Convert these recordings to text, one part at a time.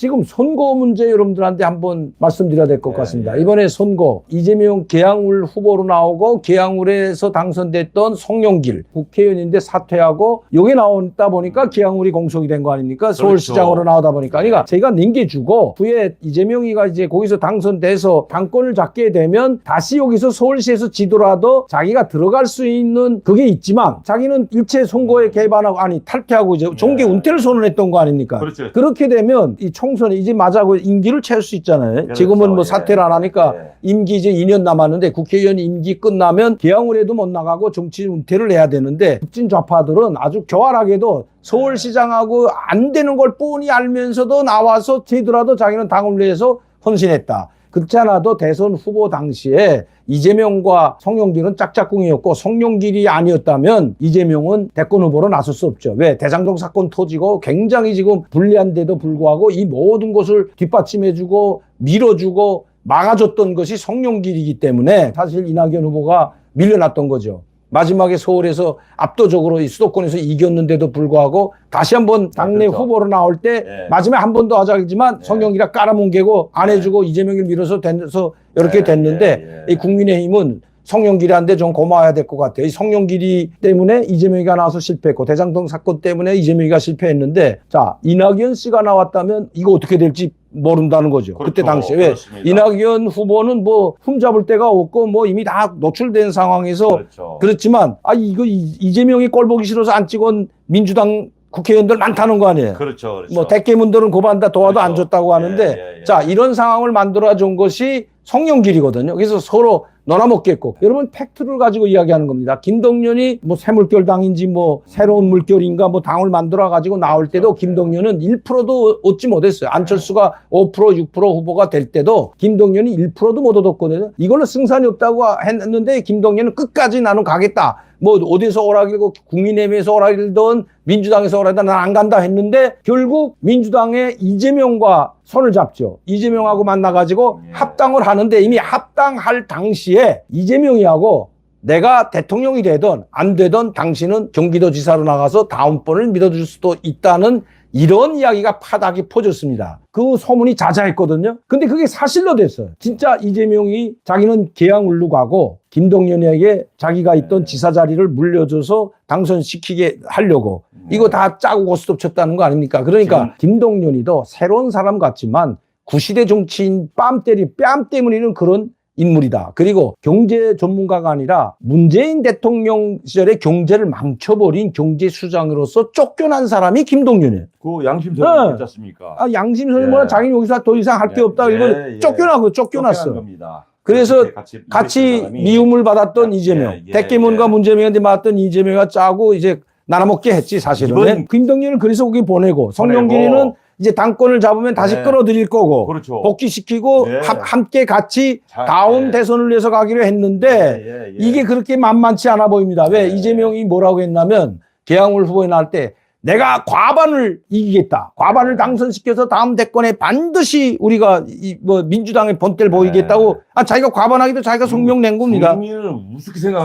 지금 선거 문제 여러분들한테 한번 말씀드려야 될 것 같습니다. 이번에 선거 이재명 계양울 후보로 나오고 계양울에서 당선됐던 송영길 국회의원인데 사퇴하고 여기 나오다 보니까 계양울이 공석이 된 거 아닙니까? 서울시장으로 그렇죠. 나오다 보니까. 그러니까 제가 넘겨주고 후에 이재명이가 이제 거기서 당선돼서 당권을 잡게 되면 다시 여기서 서울시에서 지더라도 자기가 들어갈 수 있는 그게 있지만 자기는 일체 선거에 개입하고 탈퇴하고 이제 정계 은퇴를 선언했던 거 아닙니까? 그렇죠. 그렇게 되면 이 총선이 이제 마자고 임기를 채울 수 있잖아요. 그렇죠. 지금은 뭐 사퇴를 안 하니까 예. 임기 이제 2년 남았는데 국회의원 임기 끝나면 계양울에도 못 나가고 정치 은퇴를 해야 되는데 급진 좌파들은 아주 교활하게도 서울시장하고 안 되는 걸 뻔히 알면서도 나와서 되더라도 자기는 당을 위해서 헌신했다. 그렇지 않아도 대선 후보 당시에 이재명과 송영길은 짝짝꿍이었고 송영길이 아니었다면 이재명은 대권 후보로 나설 수 없죠. 왜? 대장동 사건 터지고 굉장히 지금 불리한데도 불구하고 이 모든 것을 뒷받침해주고 밀어주고 막아줬던 것이 송영길이기 때문에 사실 이낙연 후보가 밀려났던 거죠. 마지막에 서울에서 압도적으로 이 수도권에서 이겼는데도 불구하고 다시 한번 당내 그렇죠. 후보로 나올 때 예. 마지막에 한 번 더 하자지만 송영길이가 깔아뭉개고 안 해주고 이재명을 밀어서 돼서 이렇게 됐는데 이 국민의힘은 송영길이한테 좀 고마워야 될 것 같아요. 이 송영길이 때문에 이재명이가 나와서 실패했고 대장동 사건 때문에 이재명이가 실패했는데 자 이낙연 씨가 나왔다면 이거 어떻게 될지 모른다는 거죠. 그렇죠. 그때 당시에. 왜? 그렇습니다. 이낙연 후보는 뭐 흠잡을 데가 없고 뭐 이미 다 노출된 상황에서 그렇죠. 그렇지만 이거 이재명이 꼴 보기 싫어서 안 찍은 민주당 국회의원들 많다는 거 아니에요. 그렇죠. 그렇죠. 뭐 대깨문들은 고반다 도와도 그렇죠. 안 줬다고 하는데 자 이런 상황을 만들어 준 것이 송영길이거든요. 그래서 서로 너나 먹겠고 여러분 팩트를 가지고 이야기하는 겁니다. 김동연이 뭐 새물결 당인지 뭐 새로운 물결인가 뭐 당을 만들어 가지고 나올 때도 김동연은 1%도 얻지 못했어요. 안철수가 5% 6% 후보가 될 때도 김동연이 1%도 못 얻었거든요. 이걸로 승산이 없다고 했는데 김동연은 끝까지 나는 가겠다. 뭐 어디서 오라길고 국민의힘에서 오라길던 민주당에서 오라길던 난 안 간다 했는데 결국 민주당의 이재명과 손을 잡죠. 이재명하고 만나가지고 합당을 하는데 이미 합당할 당시에 이재명이하고 내가 대통령이 되든 안 되든 당신은 경기도지사로 나가서 다음번을 믿어줄 수도 있다는 이런 이야기가 파닥이 퍼졌습니다. 그 소문이 자자했거든요. 근데 그게 사실로 됐어요. 진짜 이재명이 자기는 계양울로 가고 김동연에게 자기가 있던 지사 자리를 물려줘서 당선시키게 하려고 이거 다 짜고 고스톱 쳤다는 거 아닙니까? 그러니까 김동연이도 새로운 사람 같지만 구시대 정치인 뺨 때문에는 그런 인물이다. 그리고 경제 전문가가 아니라 문재인 대통령 시절에 경제를 망쳐버린 경제수장으로서 쫓겨난 사람이 김동연이에요. 그 양심선언 있지 않습니까? 양심선언은 자기는 여기서 더 이상 할 게 없다. 이건 쫓겨났어. 겁니다. 그래서 같이 미움을 받았던 이재명, 대깨문과 문재명한테 맞던 이재명이 짜고 이제 나눠먹게 했지 사실은. 김동연은 그래서 거기 보내고 송영길이는 이제 당권을 잡으면 다시 끌어들일 거고 그렇죠. 복귀시키고 함께 같이 다음 대선을 위해서 가기로 했는데 이게 그렇게 만만치 않아 보입니다. 왜? 이재명이 뭐라고 했냐면 계양울 후보에 나올 때 내가 과반을 이기겠다. 과반을 당선시켜서 다음 대권에 반드시 우리가 뭐 민주당의 본때를 보이겠다고 자기가 과반하기도 자기가 성명 낸 겁니다.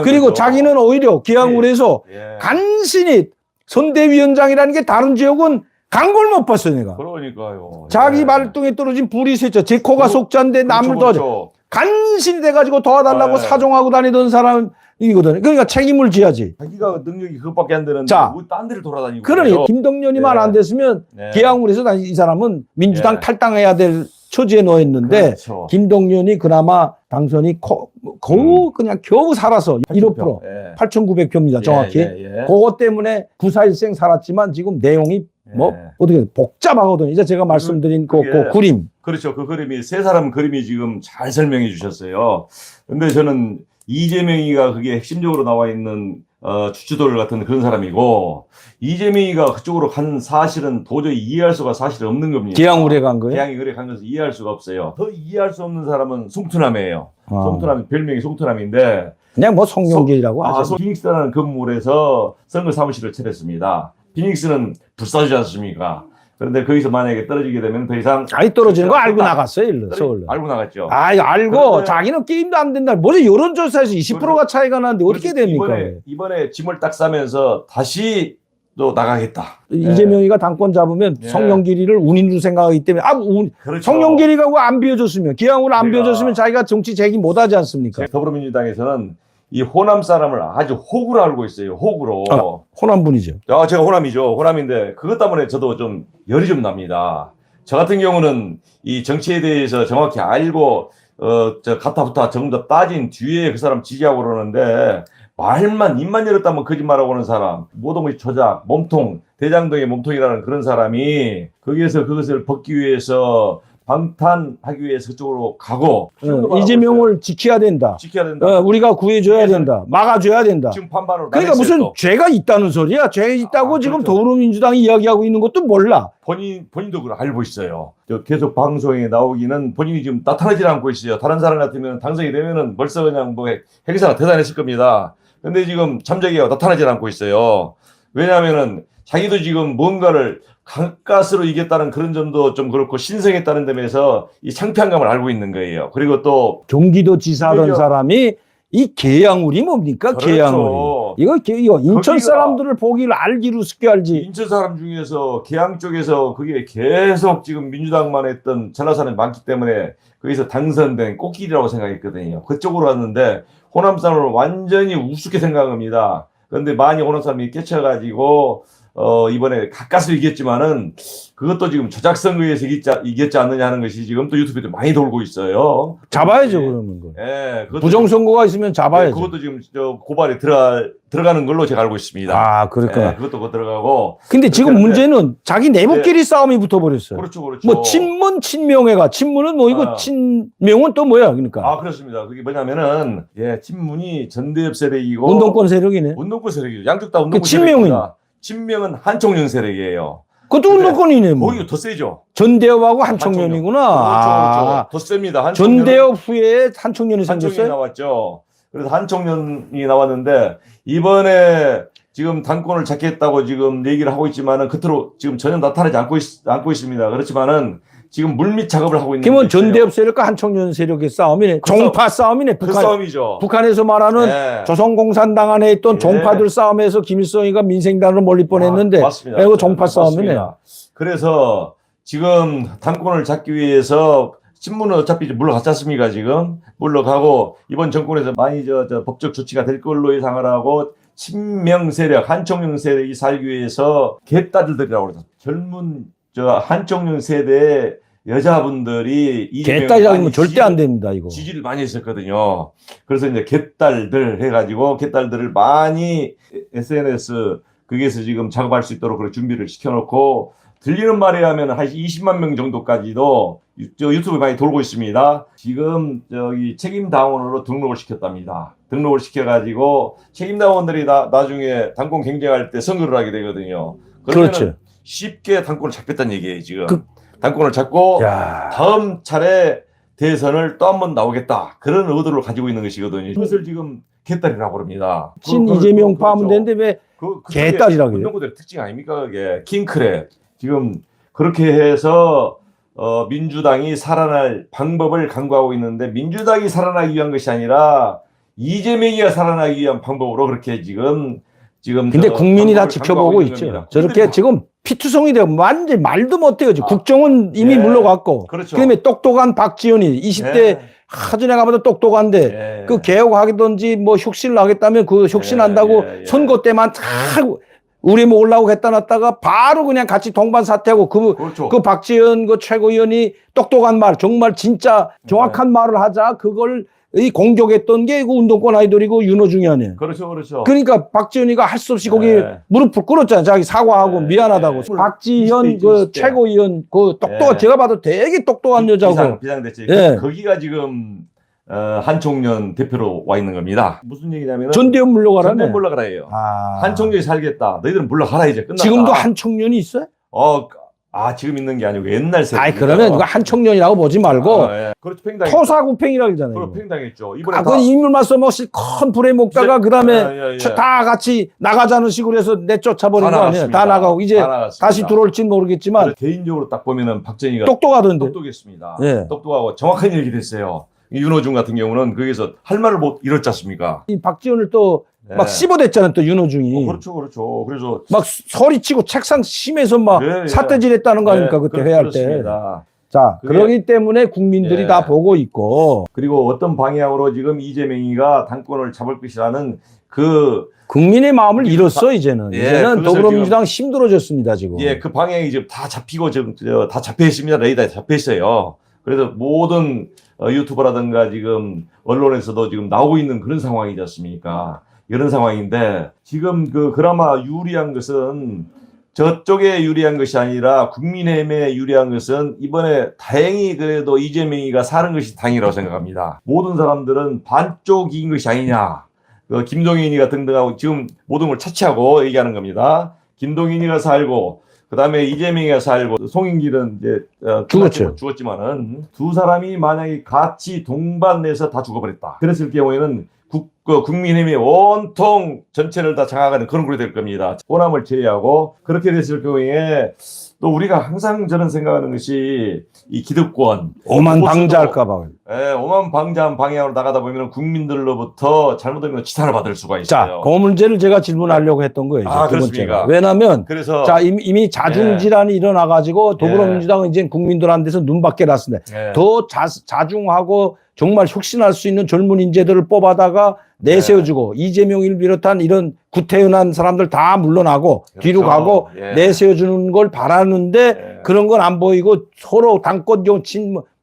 그리고 자기는 오히려 계양울에서 간신히 선대위원장이라는 게 다른 지역은 간 걸 못 봤어요, 내가. 그러니까요. 자기 발등에 떨어진 불이 샜죠. 제 코가 속자인데 남을 도와줘. 간신히 돼가지고 도와달라고 사정하고 다니던 사람이거든요. 그러니까 책임을 져야지. 자기가 능력이 그것밖에 안 되는데 뭐 딴 데를 돌아다니고. 그러니 김동연이만 안 됐으면 계양울에서 이 사람은 민주당 탈당해야 될 처지에 놓였는데 김동연이 그나마 당선이 그냥 겨우 살아서 1.5% 8,900표입니다. 정확히. 그것 때문에 구사일생 살았지만 지금 내용이 어떻게 복잡하거든요. 이제 제가 말씀드린 그 그림. 그렇죠. 그 그림이 세 사람 그림이 지금 잘 설명해 주셨어요. 근데 저는 이재명이가 그게 핵심적으로 나와 있는 주주돌 같은 그런 사람이고 이재명이가 그쪽으로 간 사실은 도저히 이해할 수가 사실 없는 겁니다. 계양울에 간 거예요? 계양울에 간 것을 이해할 수가 없어요. 더 이해할 수 없는 사람은 송투남이에요. 송투남 별명이 송투남인데 그냥 뭐 송영길이라고 하죠. 피닉스라는 건물에서 선거 사무실을 차렸습니다. 피닉스는 불사주지 않습니까? 그런데 거기서 만약에 떨어지게 되면 더 이상 떨어지는 거 알고 나갔어요, 일로 서울로. 알고 나갔죠. 알고 자기는 게임도 안 된다. 뭐지 여론조사에서 20%가 차이가 나는데 어떻게 됩니까? 이번에 짐을 딱 싸면서 다시 또 나가겠다. 이재명이가 당권 잡으면 예. 성령길이를 운인으로 생각하기 때문에 그렇죠. 성령길이가 왜 안 비워줬으면 기왕으로 안 비워줬으면 자기가 정치 재기 못하지 않습니까? 더불어민주당에서는 이 호남 사람을 아주 호구로 알고 있어요. 호구로. 호남 분이죠. 제가 호남이죠. 호남인데 그것 때문에 저도 좀 열이 좀 납니다. 저 같은 경우는 이 정치에 대해서 정확히 알고 저 가타부타 조금 더 따진 뒤에 그 사람 지지하고 그러는데 입만 열었다면 거짓말하고 오는 사람, 모든 것이 조작, 몸통, 대장동의 몸통이라는 그런 사람이 거기에서 그것을 벗기 위해서 방탄하기 위해서 그쪽으로 가고 이재명을 지켜야 된다. 지켜야 된다. 우리가 구해줘야 된다. 막아줘야 된다. 지금 반반으로 그러니까 무슨 또. 죄가 있다는 소리야. 죄 있다고 지금 그렇죠. 더불어민주당이 이야기하고 있는 것도 몰라. 본인도 그걸 알고 있어요. 계속 방송에 나오기는 본인이 지금 나타나질 않고 있어요. 다른 사람 같으면 당선이 되면은 벌써 그냥 뭐 행사가 대단했을 겁니다. 근데 지금 잠자기가 나타나질 않고 있어요. 왜냐하면은 자기도 지금 뭔가를 가까스로 이겼다는 그런 점도 좀 그렇고 신성했다는 점에서 이 창피한감을 알고 있는 거예요. 그리고 또 경기도 지사던 사람이 이 계양울이 뭡니까? 그렇죠. 계양울이. 이거 인천 거기가 사람들을 보기를 알기로 쉽게 알지. 인천 사람 중에서 계양 쪽에서 그게 계속 지금 민주당만 했던 전화사는 많기 때문에 거기서 당선된 꽃길이라고 생각했거든요. 그쪽으로 왔는데 호남 사람을 완전히 우습게 생각합니다. 그런데 많이 호남 사람이 깨쳐가지고 이번에 가까스로 이겼지만은 그것도 지금 조작선거에 의해서 이겼지 않느냐 하는 것이 지금 또 유튜브에도 많이 돌고 있어요. 잡아야죠, 그러면. 예, 부정선거가 있으면 잡아야죠. 그것도 지금 고발에 들어가는 걸로 제가 알고 있습니다. 아, 그렇구나. 예, 그것도 들어가고. 근데 지금 문제는 자기 내부끼리 싸움이 붙어버렸어요. 그렇죠. 뭐 친문, 친명회가 친문은 뭐 이거 친명은 또 뭐야, 그러니까. 그렇습니다. 그게 뭐냐면은 친문이 전대협 세력이고 운동권 세력이네. 운동권 세력이죠. 양쪽 다 운동권 친명은? 세력입니다. 친명은 한총련 세력이에요. 그것도 운동권이네. 뭐. 거기가 더 세죠. 전대협하고 한총련이구나. 그렇죠. 더 셉니다. 전대협 후에 한총련이 생겼어요? 나왔죠. 그래서 한총련이 나왔는데 이번에 지금 당권을 잡겠다고 지금 얘기를 하고 있지만은 겉으로 지금 전혀 나타나지 않고 있습니다. 그렇지만은 지금 물밑 작업을 하고 있는 그러면 전대협 세력과 한총련 세력의 싸움이네. 종파 싸움이네. 그 싸움이죠. 북한에서 말하는 조선공산당 안에 있던 종파들 싸움에서 김일성이가 민생당으로 몰릴 뻔했는데 맞습니다. 이거 종파 싸움이네. 맞습니다. 그래서 지금 당권을 잡기 위해서 친문은 어차피 물러갔지 않습니까? 지금 물러가고 이번 정권에서 많이 법적 조치가 될 걸로 예상을 하고 친명 세력, 한총련 세력이 살기 위해서 개딸들이라고 그러죠. 젊은 한총련 세대의 여자분들이 개딸이라면 절대 안 됩니다. 이거 지지를 많이 했었거든요. 그래서 이제 개딸들 해가지고 개딸들을 많이 SNS 거기에서 지금 작업할 수 있도록 그렇게 준비를 시켜놓고 들리는 말에 하면 한 20만 명 정도까지도 유튜브에 많이 돌고 있습니다. 지금 책임당원으로 등록을 시켰답니다. 등록을 시켜가지고 책임당원들이 나중에 당권 경쟁할 때 선거를 하게 되거든요. 그렇죠. 쉽게 당권을 잡겠다는 얘기예요. 지금 당권을 잡고 다음 차례 대선을 또 한 번 나오겠다 그런 의도를 가지고 있는 것이거든요. 이것을 지금 개딸이라고 그럽니다. 친 이재명파 하면 되는데 왜 개딸이라고 해요? 운동권들의 특징 아닙니까? 그게 킹크랩. 지금 그렇게 해서 민주당이 살아날 방법을 강구하고 있는데 민주당이 살아나기 위한 것이 아니라 이재명이가 살아나기 위한 방법으로 그렇게 지금 근데 국민이 다 지켜보고 있죠. 저렇게 지금 피투성이 되고 완전히 말도 못해요. 국정은 이미 물러갔고 그렇죠. 그다음에 똑똑한 박지원이 20대 하전에 가봐도 똑똑한데 그 개혁하겠든지 뭐 혁신을 하겠다면 그 혁신한다고 선거 때만 다 우리 뭐 올라오고 했다 놨다가 바로 그냥 같이 동반 사퇴하고 그 박지원 그 최고위원이 똑똑한 말 정말 진짜 정확한 말을 하자 그걸 공격했던 게 그 운동권 아이돌이고 윤호중이 아니에요. 그렇죠. 그러니까 박지원이가 할 수 없이 거기 무릎을 꿇었잖아요. 자기 사과하고 미안하다고. 박지현 그 최고위원 그 똑똑한 제가 봐도 되게 똑똑한 여자고. 비상대책. 거기가 지금 한총련 대표로 와 있는 겁니다. 무슨 얘기냐면 전대협 물러가라네. 전대협 물러가라예요. 한총련이 살겠다. 너희들은 물러가라 이제 끝났다. 지금도 한총련이 있어요? 지금 있는 게 아니고 옛날 세대. 그러면 이거 한총련이라고 보지 말고 그렇죠. 토사구팽이라고 그러잖아요. 그럼 팽당했죠. 이번에 그건 인물만 써먹 실컷 불에 먹다가 그다음에 다 같이 나가자는 식으로 해서 내쫓아버린 거 아니에요. 다 나가고 이제 다시 들어올지는 모르겠지만 개인적으로 딱 보면은 박정희가 똑똑하던데. 똑똑했습니다. 똑똑하고 정확한 얘기를 했어요. 윤호중 같은 경우는 거기서 할 말을 못 잃었지 않습니까? 이 박지원을 또 막 씹어댔잖아요, 또 윤호중이. 그렇죠, 그렇죠. 그래서 막 소리치고 책상 심해서 막 예, 사태질했다는 거 아닙니까, 그때 회의할 때. 그렇습니다. 자, 그게- 그러기 때문에 국민들이 예. 다 보고 있고 그리고 어떤 방향으로 지금 이재명이가 당권을 잡을 것이라는 그 국민의 마음을 잃었어, 이제는. 예, 이제는 그것을 더불어민주당 힘들어졌습니다, 지금. 예, 그 방향이 지금 다 잡히고 지금 다 잡혀 있습니다. 레이더에 잡혀 있어요. 그래서 모든 유튜버라든가 지금 언론에서도 지금 나오고 있는 그런 상황이지 않습니까? 이런 상황인데 지금 그나마 유리한 것은 저쪽에 유리한 것이 아니라 국민의힘에 유리한 것은 이번에 다행히 그래도 이재명이가 사는 것이 다행이라고 생각합니다. 모든 사람들은 반쪽인 것이 아니냐. 김동인이가 등등하고 지금 모든 걸 차치하고 얘기하는 겁니다. 김동인이가 살고 그다음에 이재명이가 살고 송영길은 이제 죽었죠. 죽었지만은 두 사람이 만약에 같이 동반해서 다 죽어버렸다. 그랬을 경우에는 국민의힘이 온통 전체를 다 장악하는 그런 꼴이 될 겁니다. 호남을 제외하고 그렇게 됐을 경우에 또 우리가 항상 저는 생각하는 것이 이 기득권 오만 방자할까봐. 예, 오만 방자한 방향으로 나가다 보면 국민들로부터 잘못하면 지탄을 받을 수가 있어요. 자, 그 문제를 제가 질문하려고 했던 거예요. 아, 두 그렇습니까? 번째가. 왜냐하면 그래서 자, 이미 자중질환이 일어나가지고 더불어민주당은 이제 국민들한 데서 눈밖에 났습니다. 예. 더 자중하고 정말 혁신할 수 있는 젊은 인재들을 뽑아다가 내세워주고 이재명을 비롯한 이런 구태연한 사람들 다 물러나고 그렇죠. 뒤로 가고 예. 내세워주는 걸 바라는데 예. 그런 건 안 보이고 서로 당권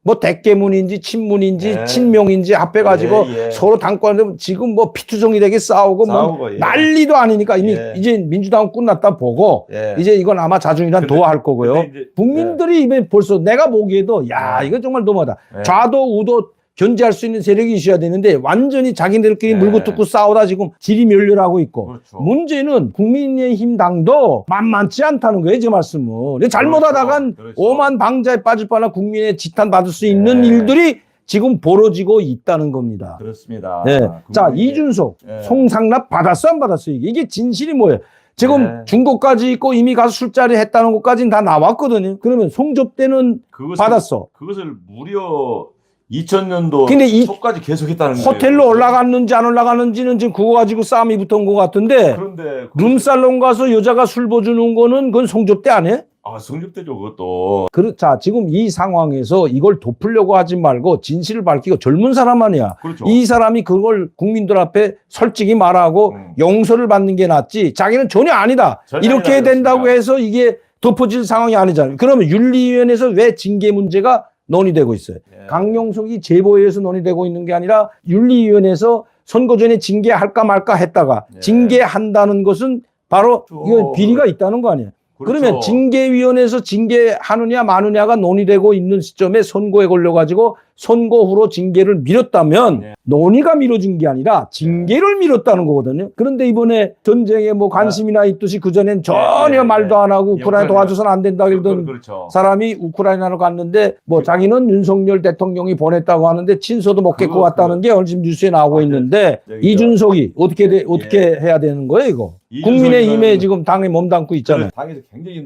뭐 대깨문인지 친문인지 예. 친명인지 합해가지고 예, 예. 서로 당권 지금 뭐 피투성이되게 싸우고 뭐 예. 난리도 아니니까 이미 예. 이제 민주당은 끝났다 보고 예. 이제 이건 아마 자중이란 근데- 도화할 거고요. 근데 이제- 국민들이 이제 벌써 내가 보기에도 야 예. 이거 정말 너무하다. 예. 좌도 우도 견제할 수 있는 세력이 있어야 되는데 완전히 자기들끼리 예. 물고 뜯고 싸우다 지금 질이 멸렬하고 있고 그렇죠. 문제는 국민의힘 당도 만만치 않다는 거예요. 제 말씀은. 잘못하다간 그렇죠. 오만 방자에 빠질 뻔한 국민의 지탄 받을 수 있는 예. 일들이 지금 벌어지고 있다는 겁니다. 그렇습니다. 네. 자, 국민의- 이준석, 예. 송상납 받았어, 안 받았어? 이게 진실이 뭐예요? 지금 네. 중고까지 있고 이미 가서 술자리 했다는 것까지는 다 나왔거든요. 그러면 송접대는 받았어. 그것을 무려 2000년도 근데 이 초까지 계속했다는 거예요. 호텔로 올라갔는지 안 올라갔는지는 지금 그거 가지고 싸움이 붙은 것 같은데 그런데 룸살롱 가서 여자가 술 보주는 거는 그건 송접대 아니에요? 성접대죠 그것도. 자, 지금 이 상황에서 이걸 덮으려고 하지 말고 진실을 밝히고 젊은 사람 아니야. 그렇죠. 이 사람이 그걸 국민들 앞에 솔직히 말하고 용서를 받는 게 낫지. 자기는 전혀 아니다. 전혀 이렇게 아니다, 된다고 그렇습니다. 해서 이게 덮어질 상황이 아니잖아요. 그러면 윤리위원회에서 왜 징계 문제가 논의되고 있어요? 예. 강용석이 제보에 의해서 논의되고 있는 게 아니라 윤리위원회에서 선거 전에 징계할까 말까 했다가 예. 징계한다는 것은 바로 그렇죠. 이거 비리가 있다는 거 아니에요? 그렇죠. 그러면 징계위원회에서 징계하느냐 마느냐가 논의되고 있는 시점에 선거에 걸려가지고 선거 후로 징계를 미뤘다면 예. 논의가 미뤄진 게 아니라 징계를 미뤘다는 거거든요. 그런데 이번에 전쟁에 뭐 관심이나 있듯이 그전엔 전혀 예. 말도 안 하고 우크라이나 우크라이나. 도와줘서는 안 된다 그러던 그렇죠. 사람이 우크라이나로 갔는데 뭐 자기는 윤석열 대통령이 보냈다고 하는데 친서도 못 겠고 왔다는 게 오늘 지금 뉴스에 나오고 있는데 여기 이준석이 어떻게 해야 되는 거예요 이거? 이준석이는- 국민의힘에 지금 당에 몸담고 있잖아요. 당에서 굉장히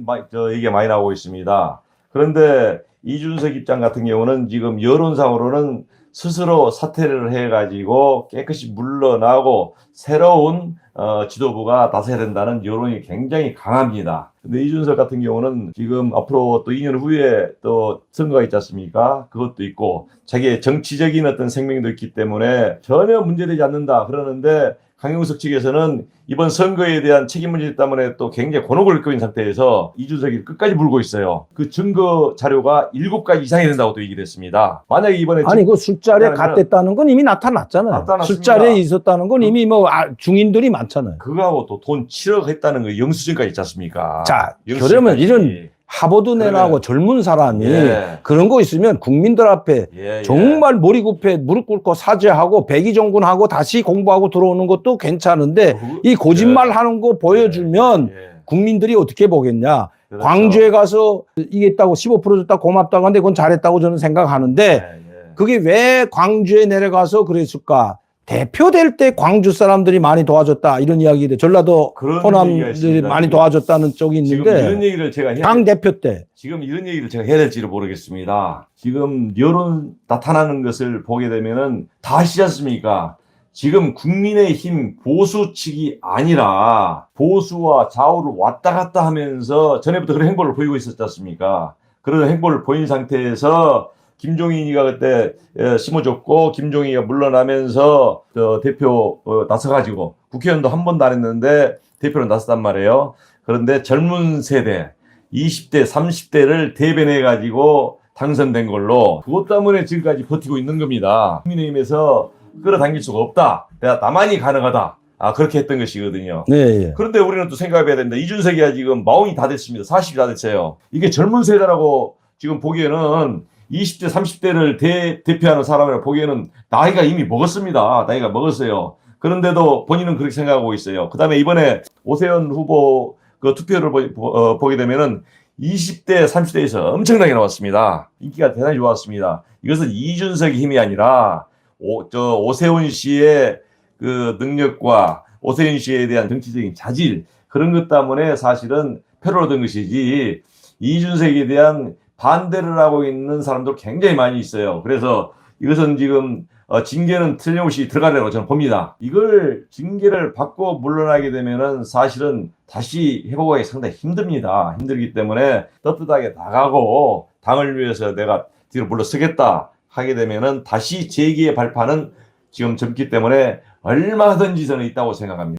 얘기가 많이 나오고 있습니다. 그런데 이준석 입장 같은 경우는 지금 여론상으로는 스스로 사퇴를 해가지고 깨끗이 물러나고 새로운 지도부가 나서야 된다는 여론이 굉장히 강합니다. 근데 이준석 같은 경우는 지금 앞으로 또 2년 후에 또 선거가 있지 않습니까? 그것도 있고 자기의 정치적인 어떤 생명도 있기 때문에 전혀 문제되지 않는다 그러는데 강용석 측에서는 이번 선거에 대한 책임 문제 때문에 또 굉장히 곤혹을 겪고 있는 상태에서 이준석이 끝까지 물고 있어요. 그 증거 자료가 7가지 이상이 된다고 또 얘기를 했습니다. 만약에 이번에 아니 그 술자리에 갔댔다는 건 이미 나타났잖아요. 나타났습니다. 술자리에 있었다는 건 이미 뭐 중인들이 많잖아요. 그거하고 또 돈 7억 했다는 그 영수증까지 있지 않습니까? 자, 영수증까지. 그러면 이런 하버드 내나고 젊은 사람이 예. 그런 거 있으면 국민들 앞에 예, 예. 정말 머리 굽혀 무릎 꿇고 사죄하고 백의종군하고 다시 공부하고 들어오는 것도 괜찮은데 이 거짓말 하는 거 보여주면 예. 국민들이 어떻게 보겠냐. 그렇죠. 광주에 가서 이게 있다고 15% 줬다 고맙다고 하는데 그건 잘했다고 저는 생각하는데 예, 예. 그게 왜 광주에 내려가서 그랬을까? 대표될 때 광주 사람들이 많이 도와줬다 이런 이야기들 전라도 그런 얘기가 호남들이 있습니다. 많이 도와줬다는 쪽이 지금 이런 있는데 얘기를 제가 해야 당 대표 때 지금 이런 얘기를 제가 해야 될지를 모르겠습니다. 지금 여론 나타나는 것을 보게 되면은 다 아시지 않습니까? 지금 국민의힘 보수 측이 아니라 보수와 좌우를 왔다 갔다 하면서 전에부터 그런 행보를 보이고 있었지 않습니까? 그런 행보를 보인 상태에서 김종인이가 그때 심어줬고 김종인이가 물러나면서 대표 나서가지고 국회의원도 한 번도 안 했는데 대표로 나섰단 말이에요. 그런데 젊은 세대 20대 30대를 대변해가지고 당선된 걸로 그것 때문에 지금까지 버티고 있는 겁니다. 국민의힘에서 끌어당길 수가 없다. 나만이 가능하다. 그렇게 했던 것이거든요. 네, 예. 그런데 우리는 또 생각해야 됩니다. 이준석이가 지금 40이 다 됐습니다. 40이 다 됐어요. 이게 젊은 세대라고 지금 보기에는 20대, 30대를 대표하는 사람이라 보기에는 나이가 이미 먹었습니다. 나이가 먹었어요. 그런데도 본인은 그렇게 생각하고 있어요. 그 다음에 이번에 오세훈 후보 그 투표를 보게 되면은 20대, 30대에서 엄청나게 나왔습니다. 인기가 대단히 좋았습니다. 이것은 이준석의 힘이 아니라 오세훈 씨의 그 능력과 오세훈 씨에 대한 정치적인 자질 그런 것 때문에 사실은 표를 얻은 것이지 이준석에 대한 반대를 하고 있는 사람도 굉장히 많이 있어요. 그래서 이것은 지금 징계는 틀림없이 들어가려고 저는 봅니다. 이걸 징계를 받고 물러나게 되면은 사실은 다시 회복하기 상당히 힘듭니다. 힘들기 때문에 떳떳하게 나가고 당을 위해서 내가 뒤로 물러서겠다 하게 되면은 다시 재기의 발판은 지금 젊기 때문에 얼마든지 저는 있다고 생각합니다.